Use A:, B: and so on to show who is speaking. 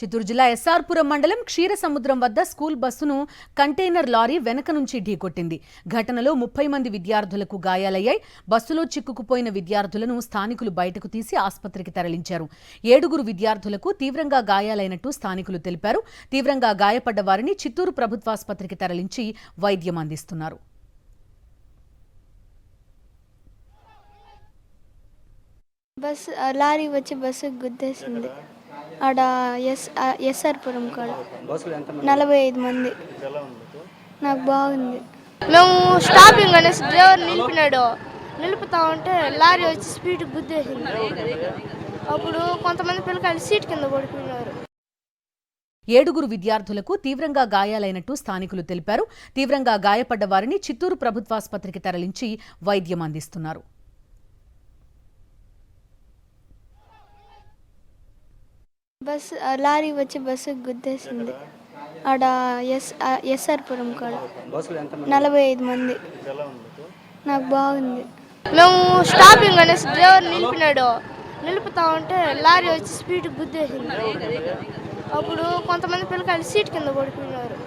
A: చిత్తూరు జిల్లా ఎస్ఆర్పురం మండలం క్షీరసముద్రం వద్ద స్కూల్ బస్సును కంటైనర్ లారీ వెనక నుంచి ఢీకొట్టింది. ఘటనలో 30 మంది విద్యార్థులకు గాయాలయ్యాయి. బస్సులో చిక్కుకుపోయిన విద్యార్థులను స్థానికులు బయటకు తీసి ఆసుపత్రికి తరలించారు. 7 విద్యార్థులకు తీవ్రంగా గాయాలైనట్టు స్థానికులు తెలిపారు. తీవ్రంగా గాయపడ్డ వారిని చిత్తూరు ప్రభుత్వాసుపత్రికి తరలించి వైద్యం అందిస్తున్నారు.
B: లారీ వచ్చి బస్సు గుద్దేసింది. ఆడ ఎస్ఆర్పురం కాడ 45 మంది. నాకు బాగుంది. మేము స్టాపింగ్ అనేసి డ్రైవర్ నిలుపుతా ఉంటే లారీ వచ్చి స్పీడ్ గుద్దేసింది. అప్పుడు కొంతమంది పిల్లకాయలు సీట్ కింద పడిపోయినారు.
A: 7 విద్యార్థులకు తీవ్రంగా గాయాలైనట్టు స్థానికులు తెలిపారు. తీవ్రంగా గాయపడ్డ వారిని చిత్తూరు ప్రభుత్వాసుపత్రికి తరలించి వైద్యం అందిస్తున్నారు.
B: లారీ వచ్చి బస్సు గుద్దేసింది. ఆడ ఎస్ఆర్పురం కాడ 45 మంది. నాకు బాగుంది. మేము స్టాపింగ్ అనేసి డ్రైవర్ నిలుపుతా ఉంటే లారీ వచ్చి స్పీడ్ గుద్దేసింది. అప్పుడు కొంతమంది పిల్లకాయలు సీట్ కింద పడిపోయినారు.